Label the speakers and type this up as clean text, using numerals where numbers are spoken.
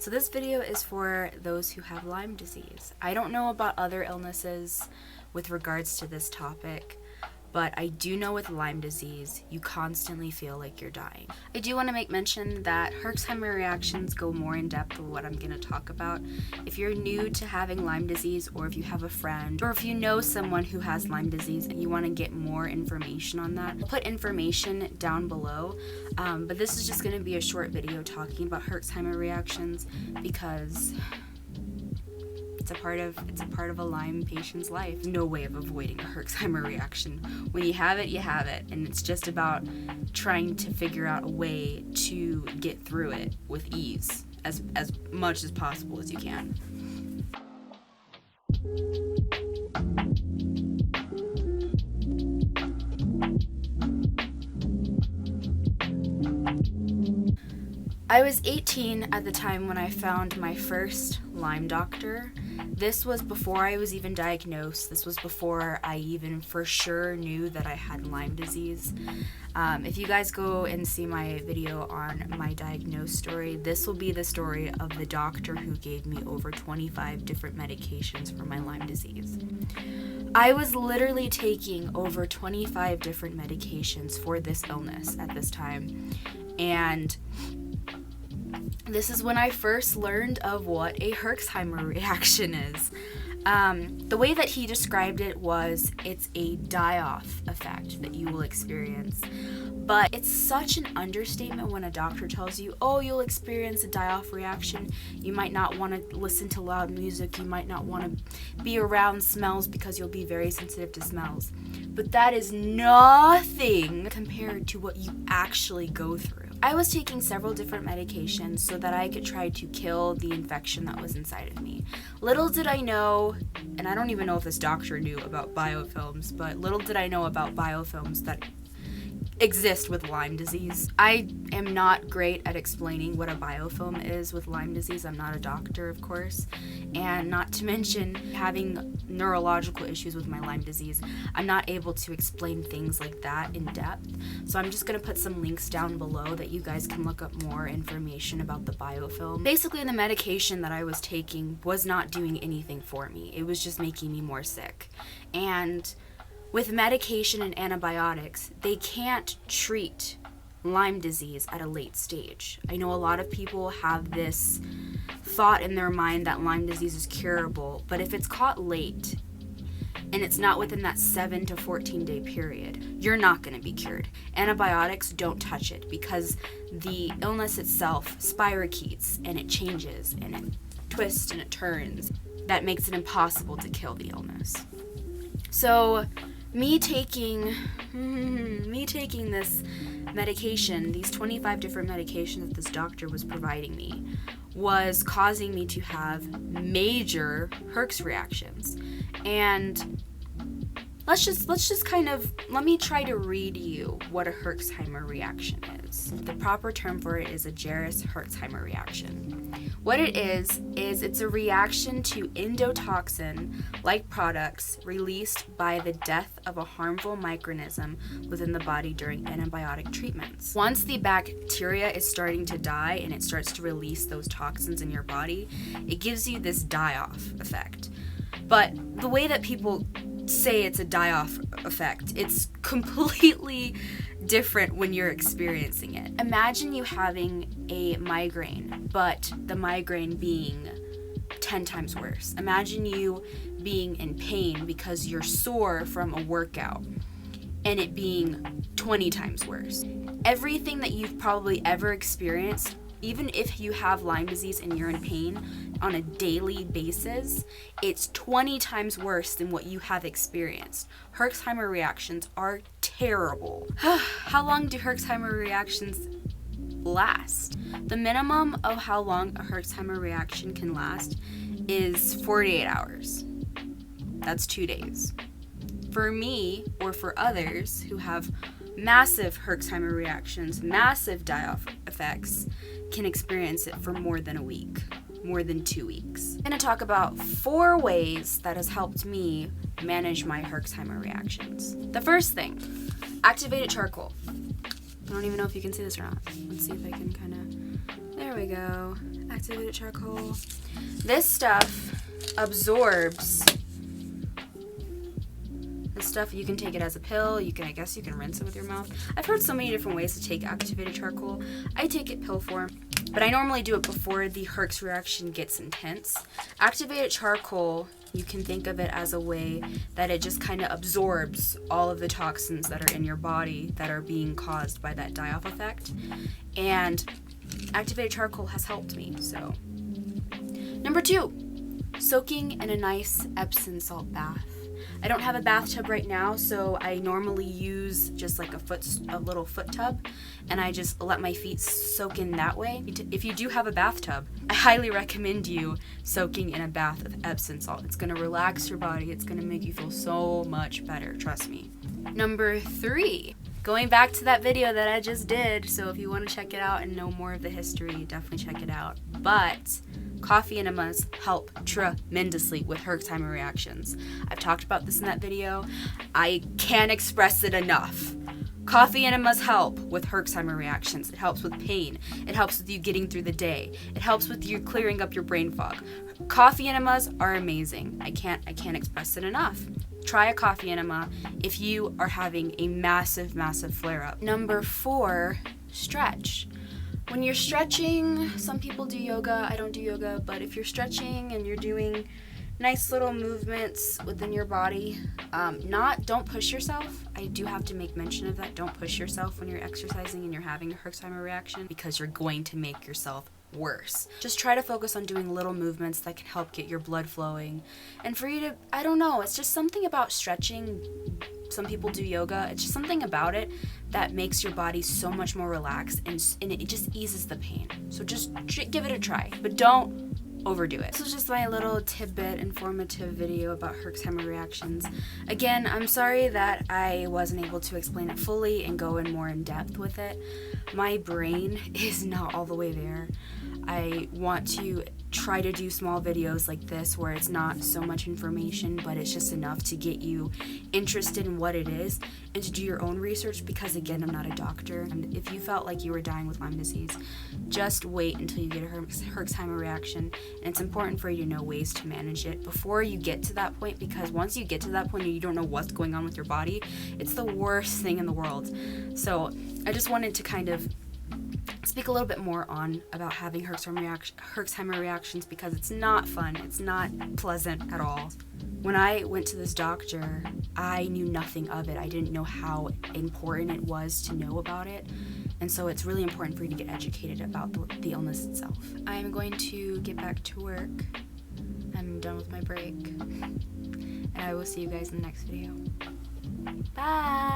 Speaker 1: So this video is for those who have Lyme disease. I don't know about other illnesses with regards to this topic, but I do know with Lyme disease, you constantly feel like you're dying. I do want to make mention that Herx reactions go more in depth with what I'm going to talk about. If you're new to having Lyme disease, or if you have a friend, or if you know someone who has Lyme disease and you want to get more information on that, I'll put information down below. But this is just going to be a short video talking about Herx reactions because it's a part of a Lyme patient's life. No way of avoiding a Herx reaction. When you have it, you have it, and it's just about trying to figure out a way to get through it with ease, as much as possible as you can. I was 18 at the time when I found my first Lyme doctor. This was before I was even diagnosed. This was before I even for sure knew that I had Lyme disease. If you guys go and see my video on my diagnosed story, this will be the story of the doctor who gave me over 25 different medications for my Lyme disease. I was literally taking over 25 different medications for this illness at this time, and this is when I first learned of what a Herx reaction is. The way that he described it was it's a die-off effect that you will experience. But it's such an understatement when a doctor tells you, oh, you'll experience a die-off reaction. You might not want to listen to loud music. You might not want to be around smells because you'll be very sensitive to smells. But that is nothing compared to what you actually go through. I was taking several different medications so that I could try to kill the infection that was inside of me. Little did I know, and I don't even know if this doctor knew about biofilms, but little did I know about biofilms that exist with Lyme disease. I am not great at explaining what a biofilm is with Lyme disease. I'm not a doctor, of course, and not to mention having neurological issues with my Lyme disease, I'm not able to explain things like that in depth. So I'm just going to put some links down below that you guys can look up more information about the biofilm. Basically, the medication that I was taking was not doing anything for me. It was just making me more sick. And with medication and antibiotics, they can't treat Lyme disease at a late stage. I know a lot of people have this thought in their mind that Lyme disease is curable, but if it's caught late and it's not within that 7 to 14 day period, you're not going to be cured. Antibiotics don't touch it because the illness itself spirochetes and it changes and it twists and it turns. That makes it impossible to kill the illness. So me taking this medication, these 25 different medications that this doctor was providing me, was causing me to have major Herx reactions. And let me try to read you what a Herx reaction is. The proper term for it is a Herx reaction. What it is it's a reaction to endotoxin-like products released by the death of a harmful microorganism within the body during antibiotic treatments. Once the bacteria is starting to die and it starts to release those toxins in your body, it gives you this die-off effect. But the way that people say it's a die-off effect, it's completely different when you're experiencing it. Imagine you having a migraine, but the migraine being 10 times worse. Imagine you being in pain because you're sore from a workout and it being 20 times worse. Everything that you've probably ever experienced, even if you have Lyme disease and you're in pain on a daily basis, it's 20 times worse than what you have experienced. Herx reactions are terrible. How long do Herx reactions last? The minimum of how long a Herx reaction can last is 48 hours. That's 2 days. For me, or for others who have massive Herx reactions, massive die-off effects, can experience it for more than a week, more than 2 weeks. I'm going to talk about 4 ways that has helped me manage my Herx reactions. The first thing, activated charcoal. I don't even know if you can see this or not. Let's see if I can kind of, there we go. activated charcoal. This stuff absorbs. This stuff, you can take it as a pill. I guess you can rinse it with your mouth. I've heard so many different ways to take activated charcoal. I take it pill form, but I normally do it before the Herx reaction gets intense. Activated charcoal, you can think of it as a way that it just kind of absorbs all of the toxins that are in your body that are being caused by that die-off effect. And activated charcoal has helped me, so. Number 2, soaking in a nice Epsom salt bath. I don't have a bathtub right now, so I normally use just like a little foot tub, and I just let my feet soak in that way. If you do have a bathtub, I highly recommend you soaking in a bath of Epsom salt. It's gonna relax your body. It's gonna make you feel so much better, trust me. Number 3, going back to that video that I just did, so if you want to check it out and know more of the history, definitely check it out. But coffee enemas help tremendously with Herx reactions. I've talked about this in that video. I can't express it enough. Coffee enemas help with Herx reactions. It helps with pain. It helps with you getting through the day. It helps with you clearing up your brain fog. Coffee enemas are amazing. I can't express it enough. Try a coffee enema if you are having a massive, massive flare-up. Number 4, stretch. When you're stretching, some people do yoga. I don't do yoga, but if you're stretching and you're doing nice little movements within your body, don't push yourself. I do have to make mention of that. Don't push yourself when you're exercising and you're having a Herx reaction, because you're going to make yourself worse. Just try to focus on doing little movements that can help get your blood flowing. And for you to, I don't know, it's just something about stretching. Some people do yoga. It's just something about it that makes your body so much more relaxed, and it just eases the pain. So just give it a try, but don't overdo it. This was just my little tidbit, informative video about Herx reactions. Again, I'm sorry that I wasn't able to explain it fully and go in more in depth with it. My brain is not all the way there. I want to try to do small videos like this where it's not so much information, but it's just enough to get you interested in what it is and to do your own research, because again, I'm not a doctor. And if you felt like you were dying with Lyme disease, just wait until you get a Herx reaction. And it's important for you to know ways to manage it before you get to that point, because once you get to that point and you don't know what's going on with your body, it's the worst thing in the world. So I just wanted to kind of speak a little bit more about having Herx reactions, because it's not fun. It's not pleasant at all. When I went to this doctor, I knew nothing of it. I didn't know how important it was to know about it. And so it's really important for you to get educated about the illness itself. I'm going to get back to work. I'm done with my break. And I will see you guys in the next video. Bye!